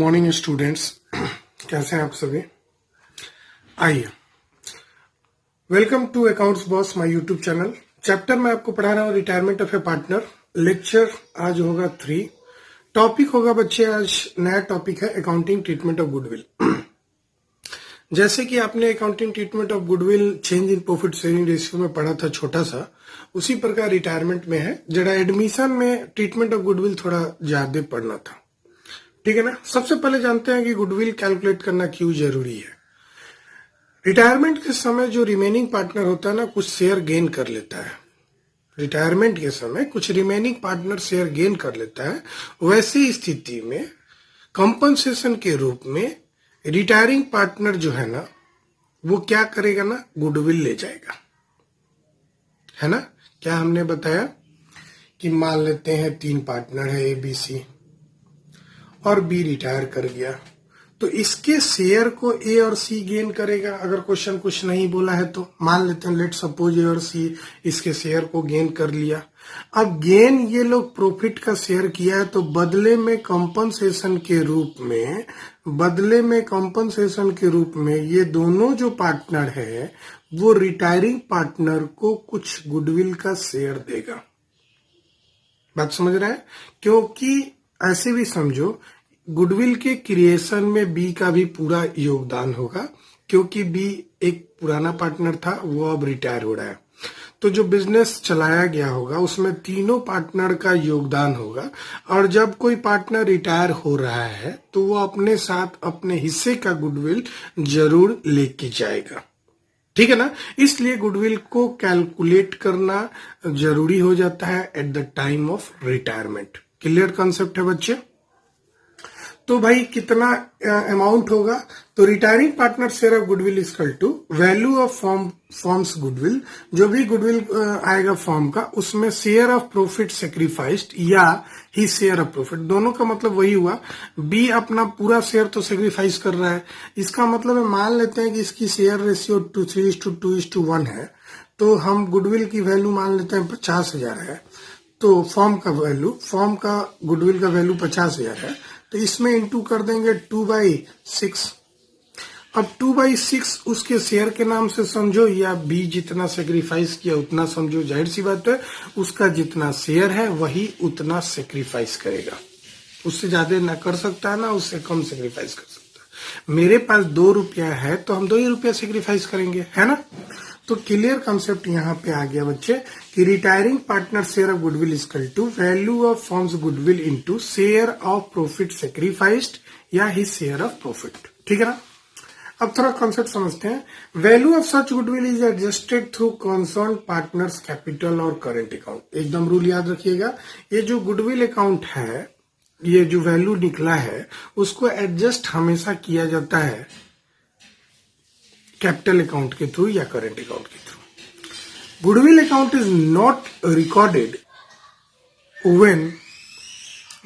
Morning students. कैसे हैं आप सभी? आइए, welcome to accounts boss my YouTube channel. Chapter मैं आपको पढ़ा रहा हूँ retirement of a partner. Lecture आज होगा 3। टॉपिक होगा बच्चे, आज नया टॉपिक है अकाउंटिंग ट्रीटमेंट ऑफ गुडविल। जैसे कि आपने accounting treatment of goodwill change in profit sharing ratio में पढ़ा था छोटा सा, उसी प्रकार रिटायरमेंट में है। जरा एडमिशन में ट्रीटमेंट ऑफ गुडविल थोड़ा ज्यादा पढ़ना था, ठीक है ना। सबसे पहले जानते हैं कि गुडविल कैलकुलेट करना क्यों जरूरी है। रिटायरमेंट के समय जो रिमेनिंग पार्टनर होता है ना, कुछ शेयर गेन कर लेता है। रिटायरमेंट के समय कुछ रिमेनिंग पार्टनर शेयर गेन कर लेता है। वैसी स्थिति में कंपनसेशन के रूप में रिटायरिंग पार्टनर जो है ना, वो क्या करेगा ना, गुडविल ले जाएगा, है ना। क्या हमने बताया कि मान लेते हैं 3 पार्टनर है, ए बी सी, और बी रिटायर कर गया, तो इसके शेयर को ए और सी गेन करेगा। अगर क्वेश्चन कुछ नहीं बोला है तो मान लेते हैं, लेट सपोज ए और सी इसके शेयर को गेन कर लिया। अब गेन ये लोग प्रॉफिट का शेयर किया है, तो बदले में कंपनसेशन के रूप में ये दोनों जो पार्टनर है वो रिटायरिंग पार्टनर को कुछ गुडविल का शेयर देगा। बात समझ रहे हैं? क्योंकि ऐसे भी समझो, गुडविल के क्रिएशन में बी का भी पूरा योगदान होगा, क्योंकि बी एक पुराना पार्टनर था, वो अब रिटायर हो रहा है। तो जो बिजनेस चलाया गया होगा उसमें तीनों पार्टनर का योगदान होगा, और जब कोई पार्टनर रिटायर हो रहा है तो वो अपने साथ अपने हिस्से का गुडविल जरूर लेके जाएगा, ठीक है ना। इसलिए गुडविल को कैलकुलेट करना जरूरी हो जाता है at the time of retirement. Clear concept है बच्चे? तो भाई कितना अमाउंट होगा? तो retiring partner share of goodwill equal to value of firm's goodwill. जो भी गुडविल आएगा फॉर्म का, उसमें शेयर ऑफ प्रॉफिट सेक्रीफाइस्ड या ही शेयर ऑफ प्रॉफिट, दोनों का मतलब वही हुआ। बी अपना पूरा शेयर तो सेक्रीफाइस कर रहा है, इसका मतलब है मान लेते हैं कि इसकी शेयर रेशियो 3:2:1 है, तो हम गुडविल की वैल्यू मान लेते हैं 50,000 है। तो फॉर्म का गुडविल का वैल्यू 50,000 है, तो इसमें इंटू कर देंगे 2/6। अब 2/6 उसके शेयर के नाम से समझो, या बी जितना सेक्रीफाइस किया उतना समझो। जाहिर सी बात है, उसका जितना शेयर है वही उतना सेक्रीफाइस करेगा। उससे ज्यादा ना कर सकता है, ना उससे कम सेक्रीफाइस कर सकता है। मेरे पास 2 रुपया है तो हम 2 ही रुपया सेक्रीफाइस करेंगे, है ना। तो क्लियर कॉन्सेप्ट यहाँ पे आ गया बच्चे कि retiring partner share of goodwill equal to value of firm's goodwill into share of profit sacrificed या ही शेयर ऑफ प्रॉफिट, ठीक है ना। अब थोड़ा कॉन्सेप्ट समझते हैं। Value of such goodwill is adjusted through concern partners capital और करेंट अकाउंट। एकदम रूल याद रखिएगा, ये जो गुडविल अकाउंट है, ये जो वैल्यू निकला है, उसको एडजस्ट हमेशा किया जाता है कैपिटल अकाउंट के थ्रू या करेंट अकाउंट के through. Goodwill account is not recorded when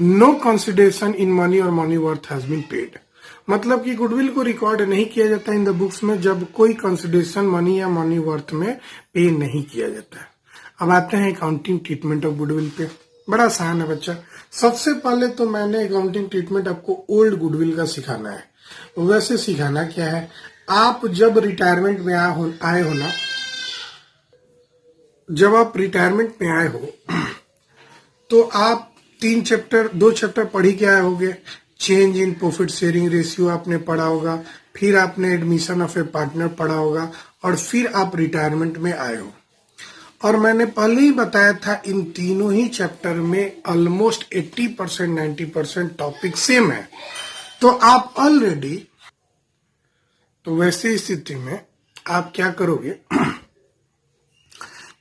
no consideration in money or money worth has been paid. मतलब कि गुडविल को रिकॉर्ड नहीं किया जाता इन द बुक्स में जब कोई कंसिडरेशन मनी या मनी वर्थ में पे नहीं किया जाता है। अब आते हैं अकाउंटिंग ट्रीटमेंट ऑफ गुडविल पे। बड़ा आसान है बच्चा। सबसे पहले तो मैंने अकाउंटिंग ट्रीटमेंट आपको ओल्ड गुडविल का सिखाना है। वैसे सिखाना क्या है, आप जब रिटायरमेंट में आए हो ना, जब आप रिटायरमेंट में आए हो तो आप 2 चैप्टर पढ़ ही के आए होगे। Change in profit sharing ratio आपने पढ़ा होगा, फिर आपने एडमिशन ऑफ ए पार्टनर पढ़ा होगा, और फिर आप रिटायरमेंट में आए हो। और मैंने पहले ही बताया था, इन तीनों ही चैप्टर में ऑलमोस्ट 80% 90% टॉपिक सेम है। तो आप ऑलरेडी, तो वैसी स्थिति में आप क्या करोगे,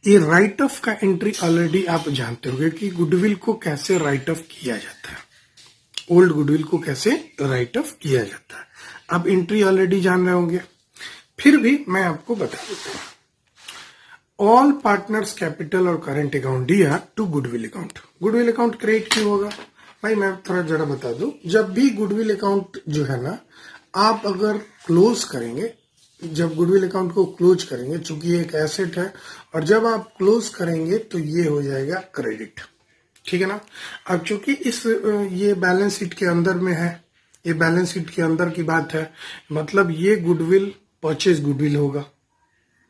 ये राइट ऑफ का एंट्री ऑलरेडी आप जानते होंगे कि गुडविल को कैसे राइट ऑफ किया जाता है, ओल्ड गुडविल को कैसे राइट ऑफ किया जाता है। आप एंट्री ऑलरेडी जान रहे होंगे, फिर भी मैं आपको बता देता हूं। ऑल पार्टनर्स कैपिटल और करेंट अकाउंट दिया to goodwill account. Goodwill account create क्यों होगा भाई, मैं थोड़ा जरा बता दूं। जब भी गुडविल अकाउंट जो है ना, आप अगर क्लोज करेंगे, जब गुडविल अकाउंट को क्लोज करेंगे, चूंकि ये एक एसेट है, और जब आप क्लोज करेंगे तो ये हो जाएगा क्रेडिट, ठीक है ना। अब चूंकि ये बैलेंस शीट के अंदर में है, ये बैलेंस शीट के अंदर की बात है, मतलब ये गुडविल परचेज गुडविल होगा,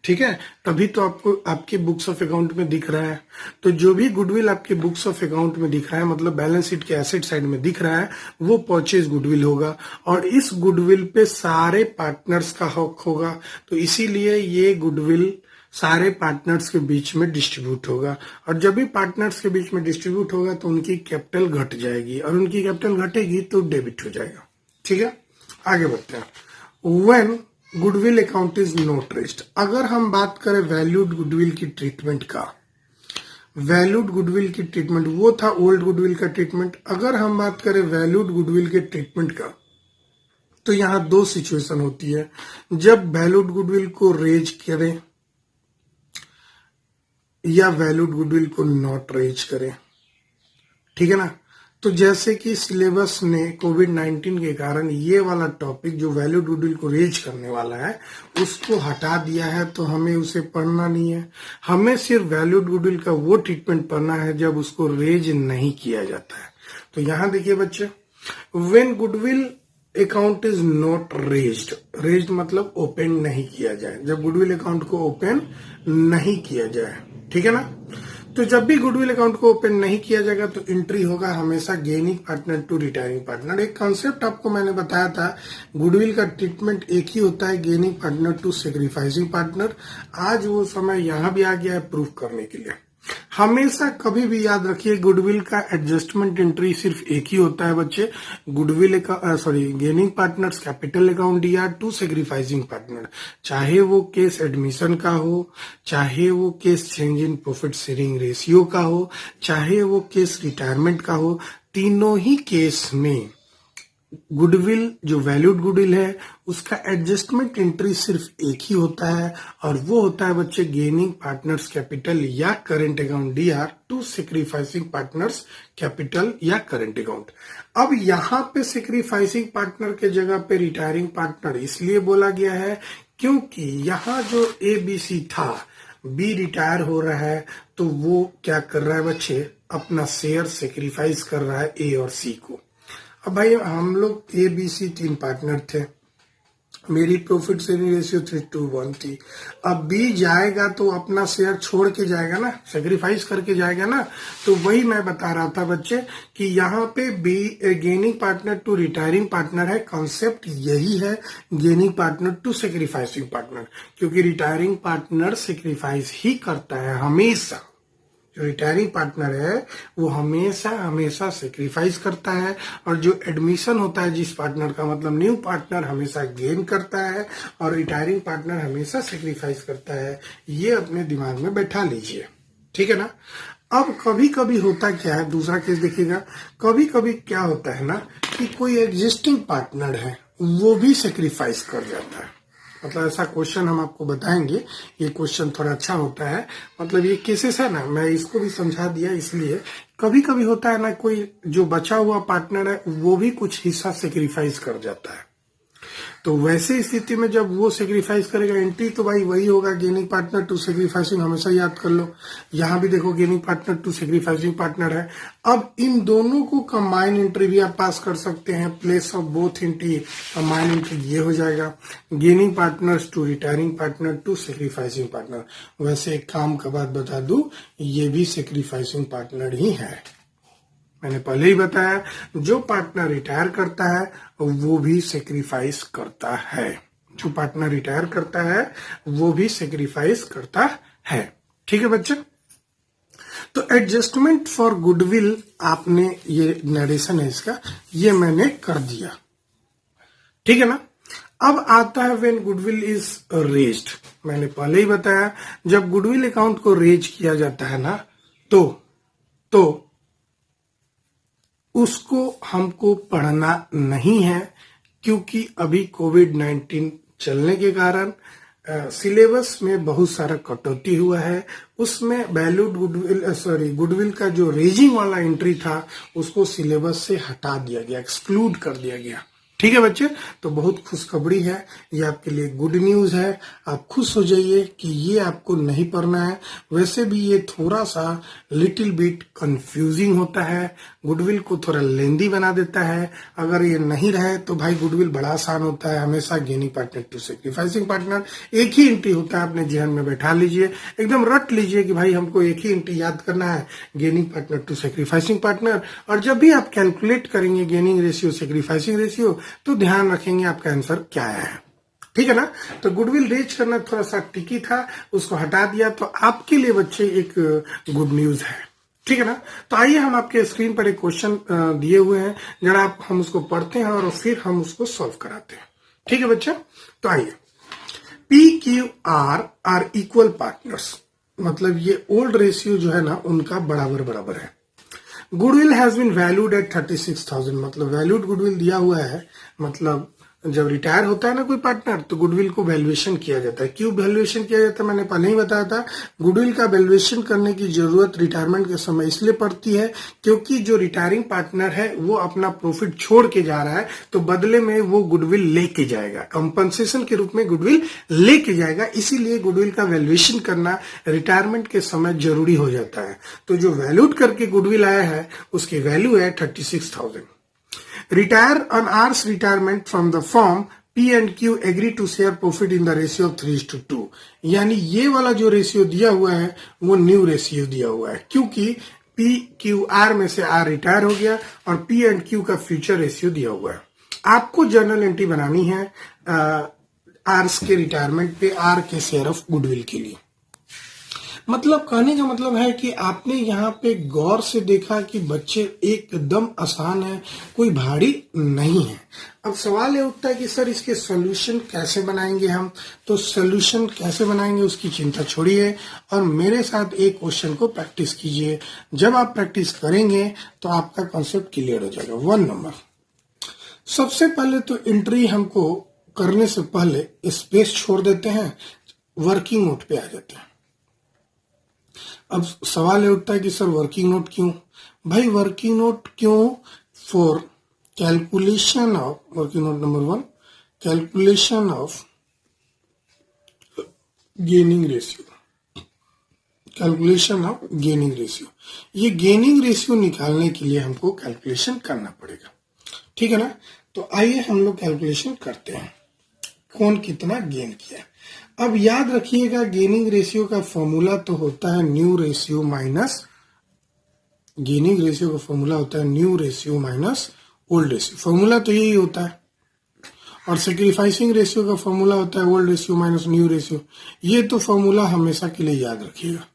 ठीक है, तभी तो आपको आपके बुक्स ऑफ अकाउंट में दिख रहा है। तो जो भी गुडविल आपके बुक्स ऑफ अकाउंट में दिख रहा है, मतलब बैलेंस शीट के एसेट साइड में दिख रहा है, वो परचेज गुडविल होगा और इस गुडविल पे सारे पार्टनर्स का हक होगा। तो इसीलिए ये गुडविल सारे पार्टनर्स के बीच में डिस्ट्रीब्यूट होगा और जब भी पार्टनर्स के बीच में डिस्ट्रीब्यूट होगा तो उनकी कैपिटल घट जाएगी और उनकी कैपिटल घटेगी तो डेबिट हो जाएगा। ठीक है, आगे बढ़ते हैं। When goodwill account is not raised, अगर हम बात करें वैल्यूड गुडविल की ट्रीटमेंट का, वैल्यूड गुडविल की ट्रीटमेंट वो था ओल्ड गुडविल का ट्रीटमेंट। अगर हम बात करें वैल्यूड गुडविल के ट्रीटमेंट का, तो यहां दो सिचुएशन होती है, जब वैल्यूड गुडविल को रेज करें या वैल्यूड गुडविल को नॉट रेज करें, ठीक है ना। तो जैसे कि सिलेबस ने कोविड-19 के कारण ये वाला टॉपिक जो वैल्यूड गुडविल को रेज करने वाला है उसको हटा दिया है, तो हमें उसे पढ़ना नहीं है। हमें सिर्फ वैल्यूड गुडविल का वो ट्रीटमेंट पढ़ना है जब उसको रेज नहीं किया जाता है। तो यहां देखिए बच्चे, when goodwill account is not raised, raised मतलब ओपन नहीं किया जाए, जब गुडविल अकाउंट को ओपन नहीं किया जाए, ठीक है ना। तो जब भी गुडविल अकाउंट को ओपन नहीं किया जाएगा तो एंट्री होगा हमेशा gaining partner to retiring partner. एक कॉन्सेप्ट आपको मैंने बताया था, गुडविल का ट्रीटमेंट एक ही होता है, gaining partner to sacrificing partner. आज वो समय यहां भी आ गया है प्रूफ करने के लिए। हमेशा कभी भी याद रखिए, गुडविल का एडजस्टमेंट एंट्री सिर्फ एक ही होता है बच्चे, goodwill gaining partners capital account या टू सेक्रीफाइसिंग पार्टनर। चाहे वो केस एडमिशन का हो, चाहे वो case change in profit sharing ratio का हो, चाहे वो केस रिटायरमेंट का हो, तीनों ही केस में गुडविल जो वैल्यूड गुडविल है उसका एडजस्टमेंट एंट्री सिर्फ एक ही होता है और वो होता है बच्चे गेनिंग पार्टनर्स कैपिटल या current account DR to sacrificing partners capital या करेंट अकाउंट। अब यहाँ पे सेक्रीफाइसिंग पार्टनर के जगह पे रिटायरिंग पार्टनर इसलिए बोला गया है क्योंकि यहाँ जो ABC था, B रिटायर हो रहा है तो वो क्या कर रहा है बच्चे, अपना शेयर सेक्रीफाइस कर रहा है A और C को। अब भाई हम लोग ABC 3 पार्टनर थे, मेरी प्रॉफिट शेयरिंग रेशियो 3:1 थी। अब B जाएगा तो अपना शेयर छोड़ के जाएगा ना, सेक्रीफाइस करके जाएगा ना। तो वही मैं बता रहा था बच्चे कि यहाँ पे B gaining partner to retiring partner है, कॉन्सेप्ट यही है, gaining partner to sacrificing partner, क्योंकि रिटायरिंग पार्टनर सेक्रीफाइस ही करता है हमेशा। जो रिटायरिंग पार्टनर है वो हमेशा हमेशा सेक्रीफाइस करता है और जो एडमिशन होता है जिस पार्टनर का, मतलब न्यू पार्टनर हमेशा गेन करता है और रिटायरिंग पार्टनर हमेशा सेक्रीफाइस करता है। ये अपने दिमाग में बैठा लीजिए, ठीक है ना। अब कभी कभी होता क्या है, दूसरा केस देखिएगा, कभी कभी क्या होता है ना कि कोई एग्जिस्टिंग पार्टनर है वो भी सेक्रीफाइस कर जाता है। मतलब ऐसा क्वेश्चन हम आपको बताएंगे, ये क्वेश्चन थोड़ा अच्छा होता है, मतलब ये केसेस है ना, मैं इसको भी समझा दिया। इसलिए कभी कभी होता है ना, कोई जो बचा हुआ पार्टनर है वो भी कुछ हिस्सा सेक्रीफाइस कर जाता है। तो वैसे स्थिति में जब वो सेक्रीफाइस करेगा एंट्री तो भाई वही होगा, गेनिंग पार्टनर टू सेक्रीफाइसिंग, हमेशा याद कर लो। यहां भी देखो gaining partner to sacrificing partner है। अब इन दोनों को कंबाइन एंट्री भी आप पास कर सकते हैं, place of both entry combine entry ये हो जाएगा, gaining partners to retiring partner to sacrificing partner. वैसे एक काम का बात बता दूं, ये भी सेक्रीफाइसिंग पार्टनर ही है। मैंने पहले ही बताया, जो पार्टनर रिटायर करता है वो भी सेक्रीफाइस करता है, जो पार्टनर रिटायर करता है वो भी सेक्रीफाइस करता है, ठीक है बच्चे। तो एडजस्टमेंट फॉर गुडविल आपने, ये नरेशन है इसका, ये मैंने कर दिया, ठीक है ना। अब आता है व्हेन गुडविल इज रेज्ड। मैंने पहले ही बताया, जब गुडविल अकाउंट को रेज किया जाता है ना तो उसको हमको पढ़ना नहीं है, क्योंकि अभी कोविड-19 चलने के कारण सिलेबस में बहुत सारा कटौती हुआ है। उसमें वैल्यूड गुडविल का जो रेजिंग वाला एंट्री था उसको सिलेबस से हटा दिया गया, एक्सक्लूड कर दिया गया। ठीक है बच्चे, तो बहुत खुशखबरी है, ये आपके लिए गुड न्यूज है। आप खुश हो जाइए कि ये आपको नहीं पढ़ना है। वैसे भी ये थोड़ा सा लिटिल बिट कंफ्यूजिंग होता है, गुडविल को थोड़ा लेंदी बना देता है। अगर ये नहीं रहे तो भाई गुडविल बड़ा आसान होता है। हमेशा gaining partner to sacrificing partner एक ही एंट्री होता है, अपने जहन में बैठा लीजिए, एकदम रट लीजिए कि भाई हमको एक ही एंट्री याद करना है, gaining partner to sacrificing partner. और जब भी आप कैलकुलेट करेंगे गेनिंग रेशियो सेक्रीफाइसिंग रेशियो तो ध्यान रखेंगे आपका आंसर क्या है। ठीक है ना। तो गुडविल रेज करना थोड़ा सा टिकी था, उसको हटा दिया, तो आपके लिए बच्चे एक गुड न्यूज है। ठीक है ना। तो आइए हम आपके स्क्रीन पर एक क्वेश्चन दिए हुए हैं, जरा आप हम उसको पढ़ते हैं और फिर हम उसको सॉल्व कराते हैं। ठीक है बच्चा। तो आइए, P Q R equal partners, मतलब ये ओल्ड रेशियो जो है ना उनका बराबर बराबर है। Goodwill has been valued at 36,000, मतलब वैल्यूड गुडविल दिया हुआ है, मतलब जब रिटायर होता है ना कोई पार्टनर तो गुडविल को वैल्यूएशन किया जाता है। क्यों वैल्यूएशन किया जाता है मैंने पहले ही बताया था। गुडविल का वैल्यूएशन करने की जरूरत रिटायरमेंट के समय इसलिए पड़ती है क्योंकि जो रिटायरिंग पार्टनर है वो अपना प्रॉफिट छोड़ के जा रहा है, तो बदले में वो गुडविल लेके जाएगा, कंपनसेशन के रूप में गुडविल लेके जाएगा। इसीलिए गुडविल का वैल्यूएशन करना रिटायरमेंट के समय जरूरी हो जाता है। तो जो वैल्यूड करके गुडविल आया है उसकी वैल्यू है 36,000। Retire on R's retirement from the firm, P and Q agree to share profit in the ratio of 3:2। यानी ये वाला जो रेशियो दिया हुआ है वो न्यू रेशियो दिया हुआ है, क्योंकि P Q R में से R रिटायर हो गया और P एंड Q का फ्यूचर रेशियो दिया हुआ है। आपको जर्नल एंट्री बनानी है आर्स के रिटायरमेंट पे R के शेयर ऑफ गुडविल के लिए। मतलब कहने का मतलब है कि आपने यहाँ पे गौर से देखा कि बच्चे एकदम आसान है, कोई भारी नहीं है। अब सवाल ये उठता है कि सर इसके सॉल्यूशन कैसे बनाएंगे हम। तो सॉल्यूशन कैसे बनाएंगे उसकी चिंता छोड़िए और मेरे साथ एक क्वेश्चन को प्रैक्टिस कीजिए। जब आप प्रैक्टिस करेंगे तो आपका कॉन्सेप्ट क्लियर हो जाएगा। 1 नंबर, सबसे पहले तो एंट्री हमको करने से पहले स्पेस छोड़ देते हैं, वर्किंग नोट पे आ जाते हैं। अब सवाल ये उठता है कि सर वर्किंग नोट क्यों। भाई वर्किंग नोट क्यों? For calculation of, working note number 1, calculation of gaining ratio, calculation of gaining ratio. ये गेनिंग रेशियो निकालने के लिए हमको कैलकुलेशन करना पड़ेगा। ठीक है ना। तो आइए हम लोग कैलकुलेशन करते हैं कौन कितना गेन किया। अब याद रखिएगा गेनिंग रेशियो का फॉर्मूला तो होता है new ratio minus, gaining ratio का फॉर्मूला होता है new ratio minus old ratio, formula तो यही होता है। और सेक्रीफाइसिंग रेशियो का फॉर्मूला होता है old ratio minus new ratio. ये तो फॉर्मूला हमेशा के लिए याद रखिएगा।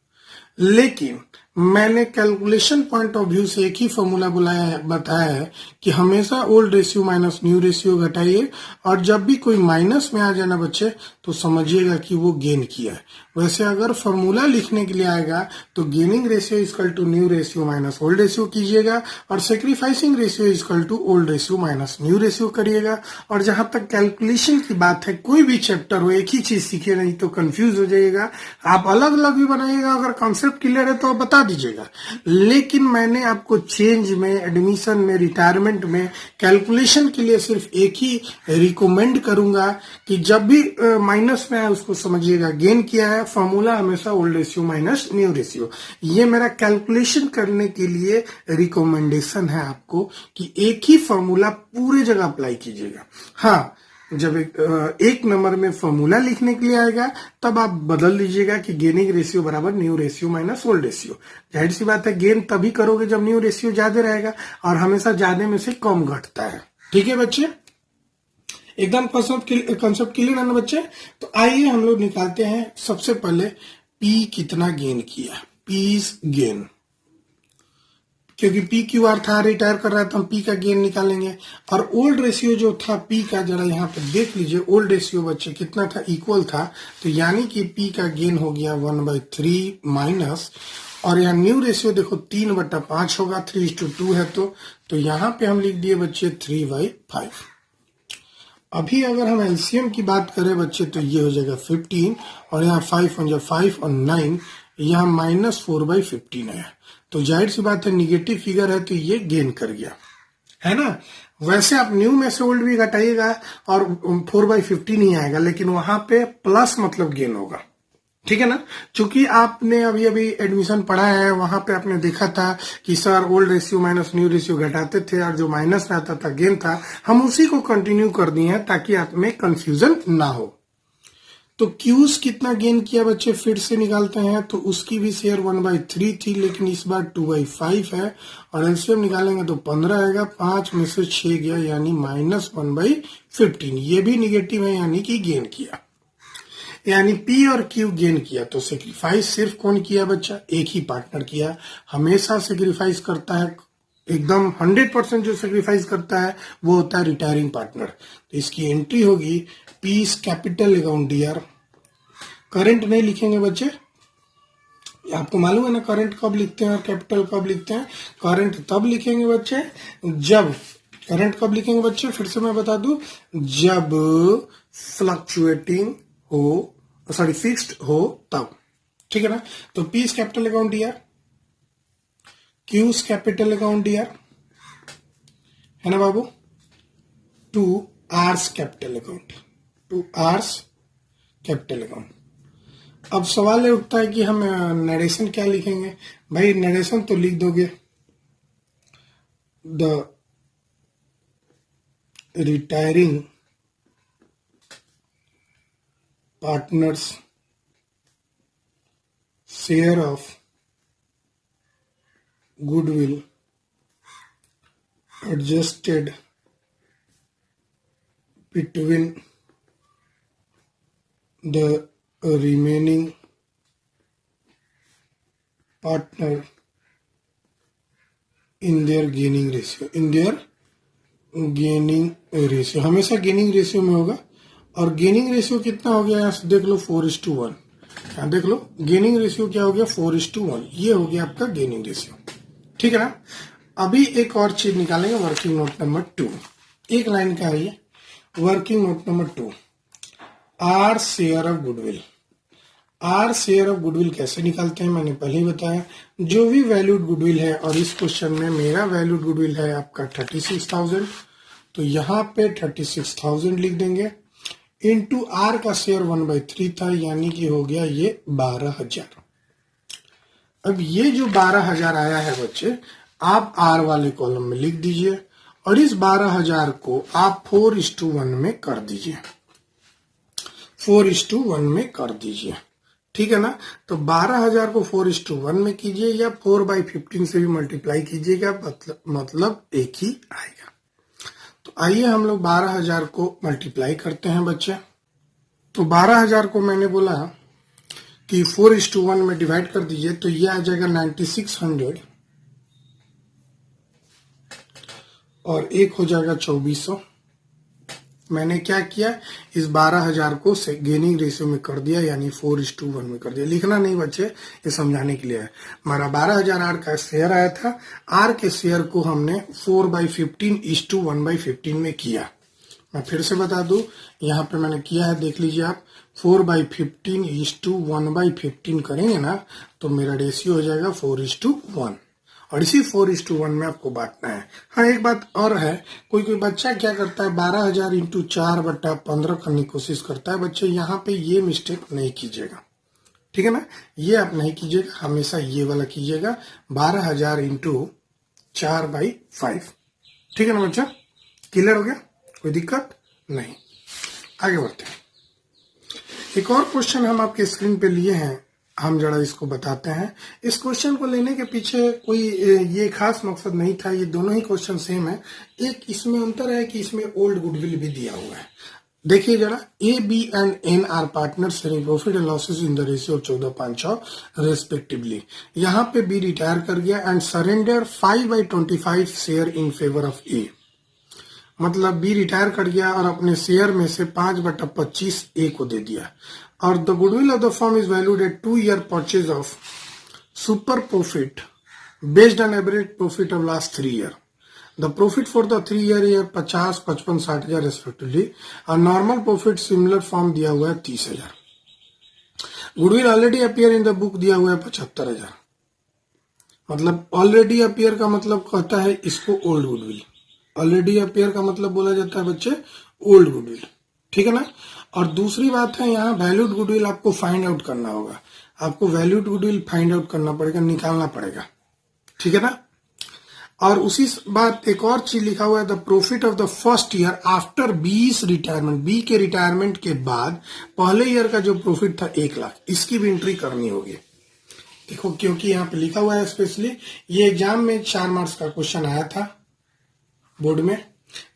लेकिन मैंने कैलकुलेशन पॉइंट ऑफ व्यू से एक ही फॉर्मूला बताया है कि हमेशा old ratio minus new ratio घटाइए, और जब भी कोई माइनस में आ जाना बच्चे तो समझिएगा कि वो गेन किया है। वैसे अगर फॉर्मूला लिखने के लिए आएगा तो gaining ratio equal to new ratio minus old ratio कीजिएगा, और sacrificing ratio equal to old ratio minus new ratio करिएगा। और जहां तक कैलकुलेशन की बात है, कोई भी चैप्टर हो एक ही चीज सीखे, नहीं तो कंफ्यूज हो जाइएगा। आप अलग अलग भी बनाइएगा, अगर कॉन्सेप्ट क्लियर है तो आप बता दीजिएगा। लेकिन मैंने आपको चेंज में, एडमिशन में, रिटायरमेंट में कैलकुलेशन के लिए सिर्फ एक ही रिकमेंड करूंगा कि जब भी माइनस में आए उसको समझिएगा गेन किया है। फॉर्मूला हमेशा old ratio minus new ratio. ये मेरा कैलकुलेशन करने के लिए रिकमेंडेशन है आपको कि एक ही फॉर्मूला पूरे जगह अप्लाई कीजिएगा। हाँ, जब एक नंबर में फॉर्मूला लिखने के लिए आएगा तब आप बदल लीजिएगा कि गेनिंग रेशियो बराबर new ratio minus old ratio. जाहिर सी बात है गेन तभी करोगे जब न्यू रेशियो ज्यादा रहेगा, और हमेशा ज्यादा में से कम घटता है। ठीक है बच्चे, एकदम कॉन्सेप्ट क्लियर है ना बच्चे। तो आइए हम लोग निकालते हैं सबसे पहले पी कितना गेन किया, पीज गेन, क्योंकि पी क्यू आर था, रिटायर कर रहा है तो हम पी का गेन निकालेंगे। और ओल्ड रेशियो जो था पी का, जरा यहाँ पे देख लीजिए ओल्ड रेशियो बच्चे कितना था, इक्वल था, तो यानी कि पी का गेन हो गया 1/3 माइनस, और यहाँ न्यू रेशियो देखो 3/5 होगा, 3:2 है तो यहाँ पे हम लिख दिए बच्चे 3/5। अभी अगर हम एलसीएम की बात करें बच्चे तो ये हो जाएगा 15, और यहाँ 5 हो जाए 5 और 9, यहाँ -4/15 है। तो जाहिर सी बात है निगेटिव फिगर है तो ये गेन कर गया। है ना। वैसे आप न्यू में से ओल्ड भी घटाइएगा और 4/50 ही आएगा, लेकिन वहां पे प्लस मतलब गेन होगा, ठीक है ना। क्योंकि आपने अभी अभी एडमिशन पढ़ा है, वहां पे आपने देखा था कि sir old ratio minus new ratio घटाते थे और जो माइनस रहता था गेन था, हम उसी को कंटिन्यू कर दिए हैं ताकि आप में कंफ्यूजन ना हो। तो क्यूज कितना गेन किया बच्चे फिर से निकालते हैं, तो उसकी भी शेयर 1/3 थी, लेकिन इस बार 2/5 है, और एलसीएम निकालेंगे तो 15 आएगा, 5 में से 6 गया यानी -1/15। ये भी निगेटिव है यानी कि गेन किया, यानी पी और क्यू गेन किया। तो सेक्रीफाइस सिर्फ कौन किया बच्चा, एक ही पार्टनर किया। हमेशा सेक्रीफाइस करता है, एकदम 100% जो सेक्रीफाइस करता है वो होता है रिटायरिंग पार्टनर। तो इसकी एंट्री होगी piece capital account D R. Current नहीं लिखेंगे बच्चे, आपको मालूम है ना करंट कब लिखते हैं और कैपिटल कब लिखते हैं। करंट तब लिखेंगे बच्चे जब, करंट कब लिखेंगे बच्चे फिर से मैं बता दूं, जब फ्लक्चुएटिंग हो, सॉरी फिक्स्ड हो तब, ठीक है ना। तो P's capital account DR, Q's capital account DR, है ना बाबू, to R's capital account, to R's capital account. अब सवाल ये उठता है कि हम नरेशन क्या लिखेंगे। भाई नरेशन तो लिख दोगे the retiring partners share of goodwill adjusted between the remaining partner in their gaining ratio, in their gaining ratio। हमेशा गेनिंग रेशियो में होगा, और गेनिंग रेशियो कितना हो गया यहाँ से देख लो 4:1। यहाँ देख लो गेनिंग रेशियो क्या हो गया 4:1, ये हो गया आपका गेनिंग रेशियो, ठीक है ना। अभी एक और चीज निकालेंगे, वर्किंग नोट नंबर 2, एक लाइन का है ये, working note number 2, R share of goodwill. R share of goodwill कैसे निकालते हैं मैंने पहले ही बताया, जो भी वैल्यूड गुडविल है, और इस क्वेश्चन में मेरा वैल्यूड गुडविल है आपका 36,000, तो यहाँ पे 36,000 लिख देंगे, इनटू आर का शेयर 1/3 था, यानी कि हो गया ये 12,000। अब ये जो 12,000 आया है बच्चे, आप आर वाले कॉलम में लिख दीजिए, और इस 12,000 को आप 4:1 में कर दीजिए, 4:1 में कर दीजिए, ठीक है ना। तो 12,000 को 4:1 में कीजिए या 4/15 से भी मल्टीप्लाई कीजिएगा, मतलब एक ही आएगा। तो आइए हम लोग 12,000 को मल्टीप्लाई करते हैं बच्चे। तो 12,000 को मैंने बोला कि 4:1 में डिवाइड कर दीजिए, तो ये आ जाएगा 9600, और एक हो जाएगा 2400। मैंने क्या किया, इस 12,000 को गेनिंग रेशियो में कर दिया, यानी 4:1 में कर दिया। लिखना नहीं बच्चे, ये समझाने के लिए है। हमारा 12,000 आर का शेयर आया था, आर के शेयर को हमने 4/15:1/15 में किया। मैं फिर से बता दूं, यहाँ पे मैंने किया है, देख लीजिए आप, 4/15:1/15 करेंगे ना, तो मेरा रेशियो हो जाएगा 4:1, और इसी 4:1 में आपको बांटना है। हाँ एक बात और है, कोई कोई बच्चा क्या करता है 12,000 × 4/15 करने की कोशिश करता है। बच्चे यहाँ पे ये मिस्टेक नहीं कीजिएगा, ठीक है ना, ये आप नहीं कीजिएगा, हमेशा ये वाला कीजिएगा, 12,000 × 4/5, ठीक है ना बच्चा, क्लियर हो गया, कोई दिक्कत नहीं। आगे बढ़ते हैं, एक और क्वेश्चन हम आपके स्क्रीन पे लिए हैं, हम जरा इसको बताते हैं। इस क्वेश्चन को लेने के पीछे कोई ये खास मकसद नहीं था, ये दोनों ही क्वेश्चन सेम है, एक इसमें अंतर है कि इसमें ओल्ड गुडविल भी दिया हुआ है। देखिए जरा, A B and N R partner sharing profit and losses in the ratio 14:5 respectively. यहाँ पे बी रिटायर कर गया and surrender 5/25 share in favour of A, मतलब बी रिटायर कर गया और अपने शेयर में से 5/25 ए को दे दिया, और the goodwill of the firm is valued eight 2-year purchase of super profit based on average profit of last 3 year। The profit for the 3-year year 50, 55, 60,000 respectively, और नॉर्मल प्रॉफिट सिमिलर फॉर्म दिया हुआ है 30,000। Goodwill already appear in the book दिया हुआ है 75,000, मतलब already appear का मतलब कहता है इसको ओल्ड गुडविल, ऑलरेडी अपेयर का मतलब बोला जाता है बच्चे ओल्ड गुडविल, ठीक है ना। और दूसरी बात है यहाँ वैल्यूड गुडविल आपको फाइंड आउट करना होगा, आपको वैल्यूड गुडविल फाइंड आउट करना पड़ेगा, निकालना पड़ेगा, ठीक है ना। और उसी बात एक और चीज लिखा हुआ है, the profit of the first year after B's retirement, B के रिटायरमेंट के बाद पहले ईयर का जो प्रॉफिट था 1,00,000, इसकी भी एंट्री करनी होगी। देखो क्योंकि यहाँ पे लिखा हुआ है स्पेशली, ये एग्जाम में 4 मार्क्स का क्वेश्चन आया था बोर्ड में।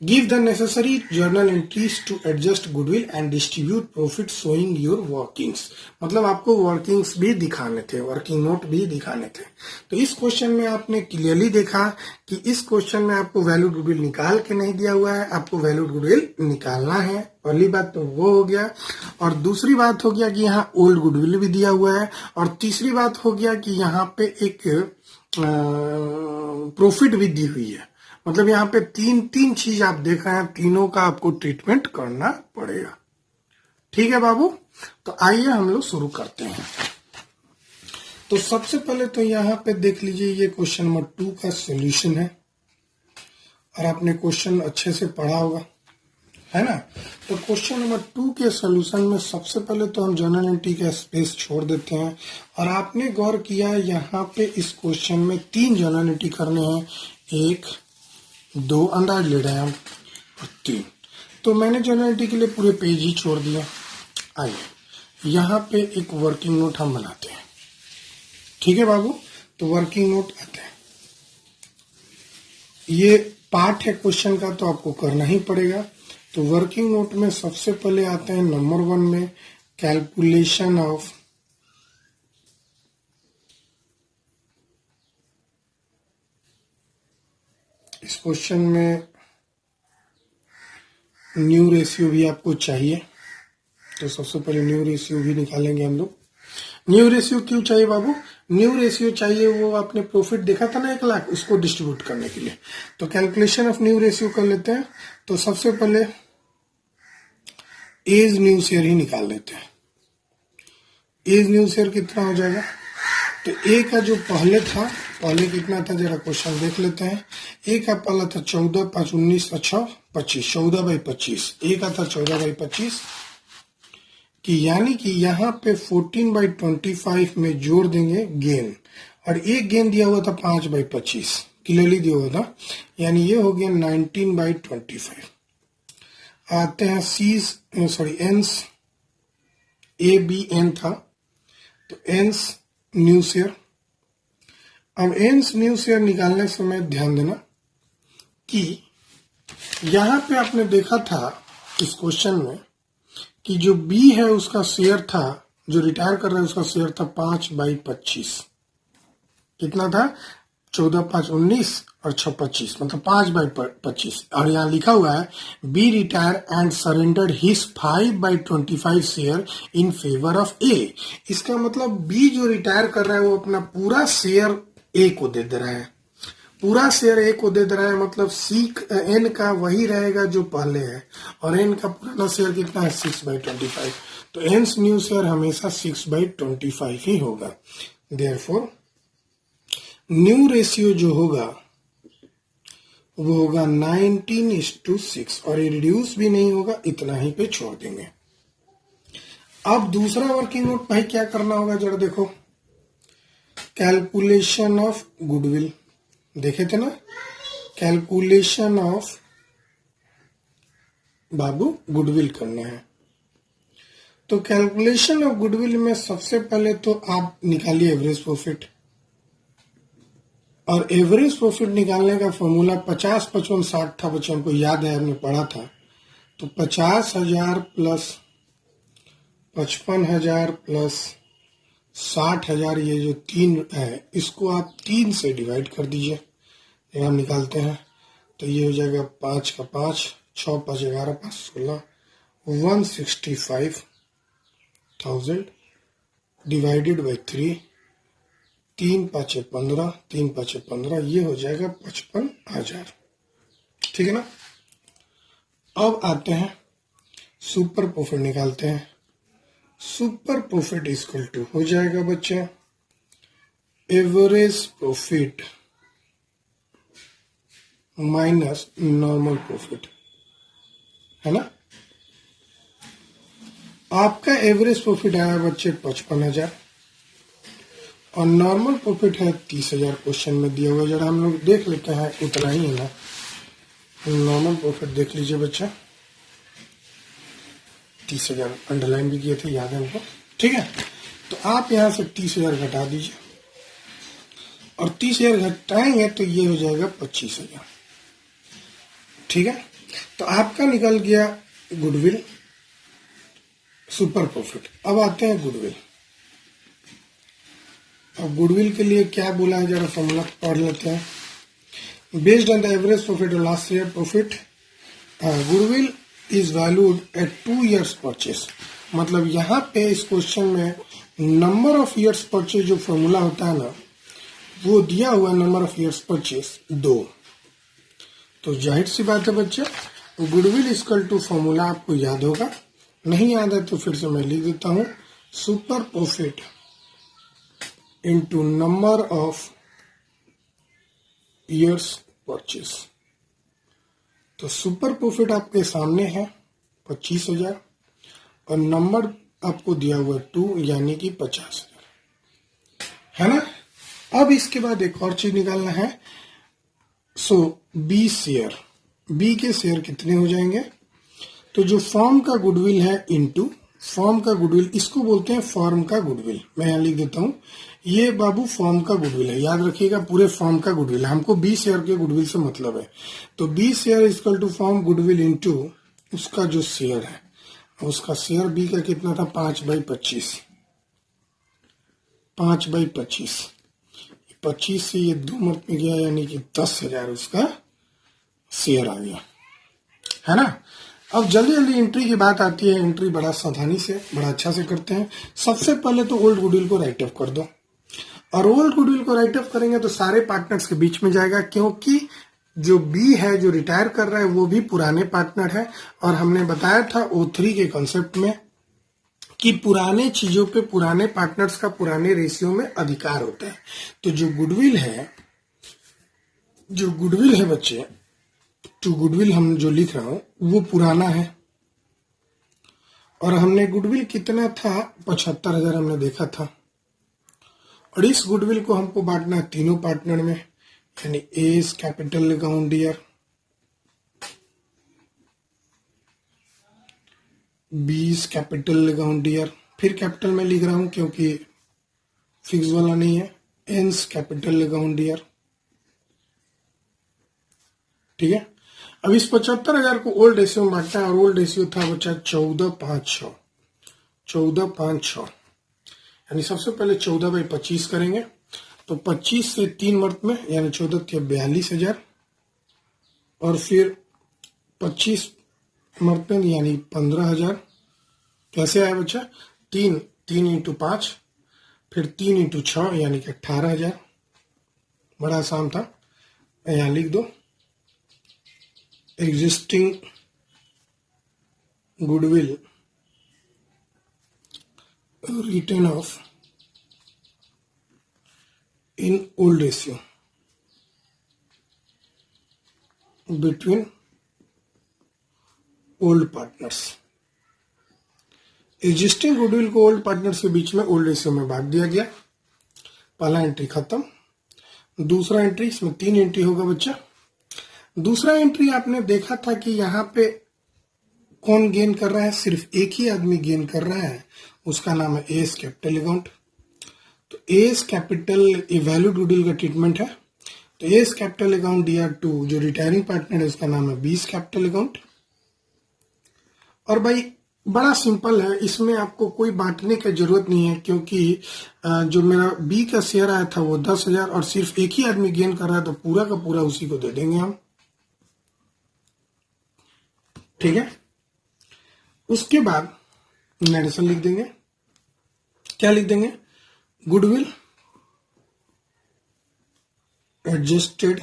Give the necessary journal entries to adjust goodwill and distribute profit showing your workings, मतलब आपको वर्किंग्स भी दिखाने थे, वर्किंग नोट भी दिखाने थे। तो इस क्वेश्चन में आपने क्लियरली देखा कि इस क्वेश्चन में आपको वैल्यूड गुडविल निकाल के नहीं दिया हुआ है, आपको वैल्यूड गुडविल निकालना है। पहली बात तो वो हो गया, और दूसरी बात हो गया कि यहाँ ओल्ड गुडविल भी दिया हुआ है, और तीसरी बात हो गया कि यहाँ पे एक प्रॉफिट भी दी हुई है। मतलब यहाँ पे तीन चीज आप देख रहे हैं, तीनों का आपको ट्रीटमेंट करना पड़ेगा, ठीक है बाबू। तो आइए हम लोग शुरू करते हैं। तो सबसे पहले तो यहाँ पे देख लीजिए, ये क्वेश्चन नंबर 2 का सॉल्यूशन है, और आपने क्वेश्चन अच्छे से पढ़ा होगा, है ना। तो क्वेश्चन नंबर 2 के सॉल्यूशन में सबसे पहले तो हम जर्नल एंट्री का स्पेस छोड़ देते हैं, और आपने गौर किया यहाँ पे इस क्वेश्चन में 3 जर्नल एंट्री करने हैं, 1 2 अंदाज ले रहे हैं हम, और 3। तो मैंने जर्नल एंट्री के लिए पूरे पेज ही छोड़ दिया। आइए यहाँ पे एक वर्किंग नोट हम बनाते हैं, ठीक है बाबू। तो वर्किंग नोट आते हैं, ये पार्ट है क्वेश्चन का तो आपको करना ही पड़ेगा। तो वर्किंग नोट में सबसे पहले आते हैं नंबर 1 में, कैलकुलेशन ऑफ इस क्वेश्चन में न्यू रेशियो भी आपको चाहिए, तो सबसे पहले न्यू रेशियो भी निकालेंगे हम लोग। न्यू रेशियो क्यों चाहिए बाबू? न्यू रेशियो चाहिए, वो आपने प्रॉफिट देखा था ना 1,00,000, उसको डिस्ट्रीब्यूट करने के लिए। तो कैलकुलेशन ऑफ न्यू रेशियो कर लेते हैं। तो सबसे पहले एज न्यू शेयर ही निकाल लेते हैं। एज न्यू शेयर कितना हो जाएगा? तो ए का जो पहले था, पहले कितना था जरा क्वेश्चन देख लेते हैं। ए का पहला था 14, 5, 19, 6, 25, 14/25। ए का था 14/25 कि यानी कि यहाँ पे 14/25 में जोड़ देंगे गेन, और एक गेन दिया हुआ था 5/25, क्लियरली दिया हुआ था, यानी ये हो गया 19/25। आते हैं एंस, ए बी एन था, तो एंस न्यू शेयर। अब एंस न्यू शेयर निकालने समय ध्यान देना कि यहां पे आपने देखा था इस क्वेश्चन में कि जो बी है उसका शेयर था, जो रिटायर कर रहा है उसका शेयर था 5/25। कितना था? 14, 5, 19 और 6, 25, मतलब 5/25। और यहाँ लिखा हुआ है B retire and surrendered his 5/25 share in favour of A. इसका मतलब बी जो रिटायर कर रहा है वो अपना पूरा शेयर ए को दे रहा है, पूरा शेयर ए को दे रहा है, मतलब सी एन का वही रहेगा जो पहले है, और एन का पुराना शेयर कितना है? 6/25। तो एन्स न्यू शेयर हमेशा 6/25 ही होगा। देयरफॉर न्यू रेशियो जो होगा वो होगा 19:6, और ये रिड्यूस भी नहीं होगा, इतना ही पे छोड़ देंगे। अब दूसरा वर्किंग नोट भाई क्या करना होगा जरा देखो, कैलकुलेशन ऑफ गुडविल देखे थे ना, कैलकुलेशन ऑफ बाबू गुडविल करना है। तो कैलकुलेशन ऑफ गुडविल में सबसे पहले तो आप निकालिए एवरेज प्रॉफिट, और एवरेज प्रॉफिट निकालने का फॉर्मूला 50, 55, 60 था बच्चों, हमको याद है हमने पढ़ा था। तो 50,000 प्लस 55,000 प्लस 60,000, ये जो 3 है इसको आप 3 से डिवाइड कर दीजिए। हम निकालते हैं तो ये हो जाएगा 5 का 5, 6, 5, 11, 5, 16, 165,000 डिवाइडेड बाई 3, 3 5 15, 3 5 15, ये हो जाएगा 55,000, ठीक है ना। अब आते हैं सुपर प्रॉफिट निकालते हैं। सुपर प्रॉफिट इक्वल टू हो जाएगा बच्चे average profit minus normal profit, है ना। आपका एवरेज प्रॉफिट आया बच्चे 55,000 और नॉर्मल प्रॉफिट है 30,000 क्वेश्चन में दिया हुआ। जरा हम लोग देख लेते हैं, उतना ही है ना। नॉर्मल प्रॉफिट देख लीजिए बच्चा, 30,000 अंडरलाइन भी किए थे, याद है हमको, ठीक है। तो आप यहां से 30,000 घटा दीजिए और 30,000 घटाएंगे तो ये हो जाएगा 25,000, ठीक है। तो आपका निकल गया गुडविल, सुपर प्रॉफिट। अब आते हैं गुडविल। अब गुडविल के लिए क्या बोला है, जरा फॉर्मूला पढ़ लेते हैं। Based on the average profit और last year profit, goodwill is valued at 2 years purchase. मतलब यहाँ पे इस क्वेश्चन में नंबर ऑफ ईयर्स परचेस जो फॉर्मूला होता है ना, वो दिया हुआ नंबर ऑफ ईयर्स परचेस 2। तो जाहिर सी बात है बच्चे, गुडविल इक्वल टू फॉर्मूला आपको याद होगा, नहीं याद है तो फिर से मैं लिख देता हूं, super profit into number of years purchase. तो सुपर प्रॉफिट आपके सामने है 25,000 और नंबर आपको दिया हुआ 2 यानी कि 50,000, है ना। अब इसके बाद एक और चीज निकालना है। सो बी शेयर, बी के शेयर कितने हो जाएंगे, तो जो फॉर्म का गुडविल है इनटू फॉर्म का गुडविल, इसको बोलते हैं फॉर्म का गुडविल। मैं यहां लिख देता हूं, ये बाबू फॉर्म का गुडविल है, याद रखिएगा, पूरे फॉर्म का गुडविल है, हमको बी शेयर के गुडविल से मतलब है। तो B share equal to firm goodwill into उसका जो शेयर है, उसका शेयर बी का कितना था, 5/25, 5/25, 25 से ये 2 मत में गया यानी कि 10,000 उसका शेयर आ गया, है ना। अब जल्दी जल्दी एंट्री की बात आती है। एंट्री बड़ा सावधानी से, बड़ा अच्छा से करते हैं। सबसे पहले तो ओल्ड गुडविल को राइट ऑफ कर दो, और ओल्ड गुडविल को राइट ऑफ करेंगे तो सारे पार्टनर्स के बीच में जाएगा, क्योंकि जो बी है जो रिटायर कर रहा है वो भी पुराने पार्टनर है। और हमने बताया था O3 के कॉन्सेप्ट में कि पुराने चीजों पे पुराने पार्टनर्स का पुराने रेशियो में अधिकार होता है। तो जो गुडविल है बच्चे, टू गुडविल हम जो लिख रहा हूं वो पुराना है। और हमने गुडविल कितना था, 75,000 हमने देखा था। और इस गुडविल को हमको बांटना है तीनों पार्टनर में, यानी एस कैपिटल अकाउंट ईयर, बीस कैपिटल अकाउंट ईयर, फिर कैपिटल में लिख रहा हूं क्योंकि फिक्स वाला नहीं है, एंस कैपिटल अकाउंट ईयर, ठीक है। अब इस 75,000 को ओल्ड रेशियो में बांटना है, और ओल्ड रेशियो था बच्चा 14/5/6, 14/5/6, यानी सबसे पहले 14/25 करेंगे। तो 25 से 3 मर्त में यानी 14/42,000, और फिर 25 मर्त में यानी 15,000। कैसे आया बच्चा, 3 × 5, फिर 3 × 6 यानी कि 18,000। बड़ा आसान था, यहां लिख दो existing goodwill return of in old ratio between old partners। Existing goodwill को ओल्ड पार्टनर्स के बीच में ओल्ड रेशियो में बांट दिया गया। पहला एंट्री खत्म। दूसरा एंट्री, इसमें 3 एंट्री होगा बच्चा। दूसरा एंट्री आपने देखा था कि यहाँ पे कौन गेन कर रहा है, सिर्फ एक ही आदमी गेन कर रहा है, उसका नाम है एस कैपिटल अकाउंट। तो एस कैपिटल वैल्यूड गुडविल का ट्रीटमेंट है। तो एस कैपिटल अकाउंट दिया टू जो रिटायरिंग पार्टनर है उसका नाम है बीस कैपिटल अकाउंट। और भाई बड़ा सिंपल है, इसमें आपको कोई बांटने की जरूरत नहीं है, क्योंकि जो मेरा बी का शेयर आया था वो 10,000 और सिर्फ एक ही आदमी गेन कर रहा है, तो पूरा का पूरा उसी को दे देंगे हम, ठीक है। उसके बाद नरेशन लिख देंगे। क्या लिख देंगे, goodwill adjusted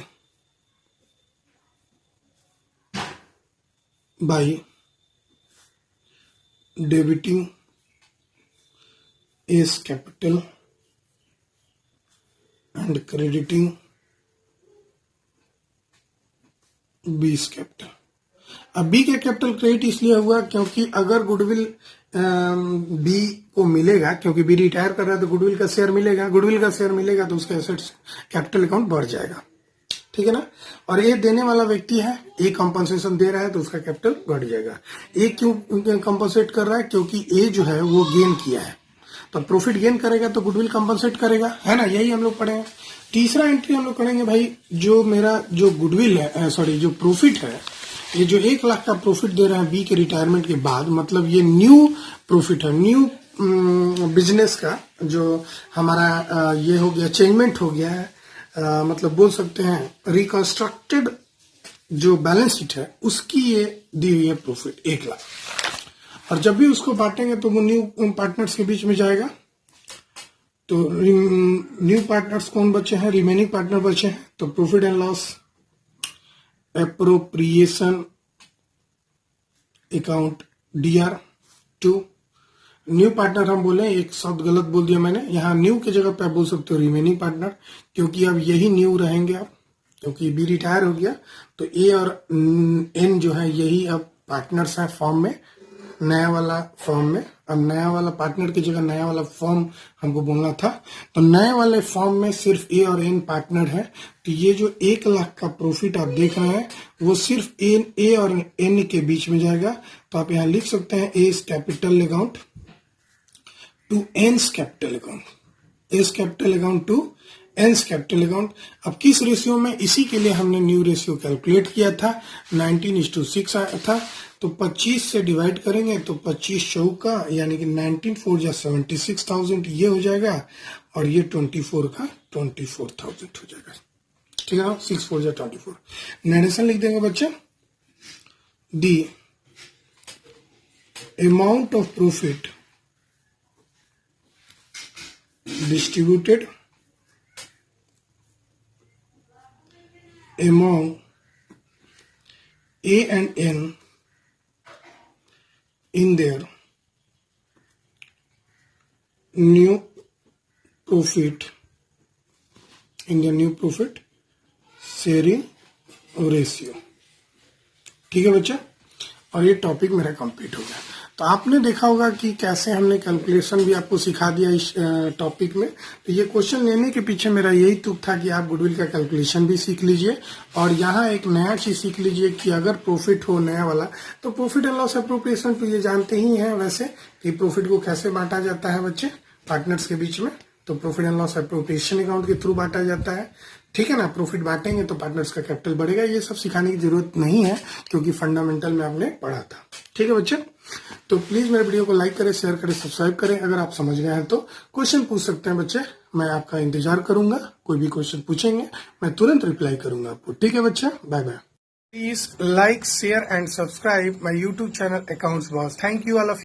by debiting S capital and crediting बीस कैपिटल। अब बी का कैपिटल क्रेडिट इसलिए हुआ क्योंकि अगर गुडविल बी को मिलेगा, क्योंकि बी रिटायर कर रहा है तो गुडविल का शेयर मिलेगा, गुडविल का शेयर मिलेगा तो उसका एसेट्स कैपिटल अकाउंट बढ़ जाएगा, ठीक है ना। और ये देने वाला व्यक्ति है, ए कंपनसेशन दे रहा है तो उसका कैपिटल बढ़ जाएगा। ए क्यों कंपनसेट कर रहा है? क्योंकि ए जो है वो गेन किया है, तो प्रॉफिट गेन करेगा तो गुडविल कंपनसेट करेगा, है ना। यही हम लोग पढ़े। तीसरा एंट्री हम लोग करेंगे भाई, जो मेरा जो गुडविल है, सॉरी जो प्रॉफिट है, ये जो 1 लाख का प्रॉफिट दे रहा है बी के रिटायरमेंट के बाद, मतलब ये न्यू प्रॉफिट है, न्यू बिजनेस का जो हमारा ये हो गया, चेंजमेंट हो गया है, मतलब बोल सकते हैं रिकंस्ट्रक्टेड जो बैलेंस शीट है उसकी ये दी हुई है प्रॉफिट 1 लाख। और जब भी उसको बांटेंगे तो वो न्यू पार्टनर्स के बीच में जाएगा। तो न्यू पार्टनर्स कौन बचे हैं? रिमेनिंग पार्टनर बचे हैं। तो profit and loss appropriation account DR2। New partner हम बोले, एक शब्द गलत बोल दिया मैंने, यहाँ न्यू की जगह पे आप बोल सकते हो रिमेनिंग पार्टनर, क्योंकि अब यही न्यू रहेंगे आप, क्योंकि बी रिटायर हो गया तो ए और एन जो है यही अब पार्टनर्स है फॉर्म में, नया वाला फॉर्म में। अब नया वाला पार्टनर की जगह नया वाला फॉर्म हमको बोलना था, तो नए वाले फॉर्म में सिर्फ ए और एन पार्टनर है। तो ये जो 1 लाख का प्रॉफिट आप देख रहे हैं वो सिर्फ ए और एन के बीच में जाएगा। तो आप यहाँ लिख सकते हैं S capital account to N's capital account, S capital account to N's capital account. अब किस रेशियो में? इसी के लिए हमने न्यू रेशियो कैलकुलेट किया था, 19:6 आया था। तो 25 से डिवाइड करेंगे तो 25 चौका यानी कि 19 4 जा 76,000 ये हो जाएगा, और ये 24 का 24,000 हो जाएगा, ठीक है ना। 6 4 जा 24। नरेशन लिख देंगे बच्चे, the amount of profit distributed among A and N in their new profit, sharing ratio, ठीक है बच्चा। और ये टॉपिक मेरा कंप्लीट हो गया। तो आपने देखा होगा कि कैसे हमने कैलकुलेशन भी आपको सिखा दिया इस टॉपिक में। तो ये क्वेश्चन लेने के पीछे मेरा यही तुक था कि आप गुडविल का कैलकुलेशन भी सीख लीजिए, और यहाँ एक नया चीज सीख लीजिए कि अगर प्रॉफिट हो नया वाला तो प्रॉफिट एंड लॉस एप्रोप्रिएशन तो ये जानते ही हैं वैसे कि प्रॉफिट को कैसे बांटा जाता है बच्चे, पार्टनर्स के बीच में। तो profit and loss appropriation account के थ्रू बांटा जाता है, ठीक है ना। प्रॉफिट बांटेंगे तो पार्टनर्स का कैपिटल बढ़ेगा। ये सब सिखाने की जरूरत नहीं है क्योंकि फंडामेंटल में आपने पढ़ा था, ठीक है बच्चे। तो प्लीज मेरे वीडियो को लाइक करें, शेयर करें, सब्सक्राइब करें। अगर आप समझ गए हैं तो क्वेश्चन पूछ सकते हैं बच्चे, मैं आपका इंतजार करूंगा। कोई भी क्वेश्चन पूछेंगे मैं तुरंत रिप्लाई करूंगा आपको, ठीक है बच्चे। Bye bye. Please like, share and subscribe my YouTube channel accounts boss. Thank you all of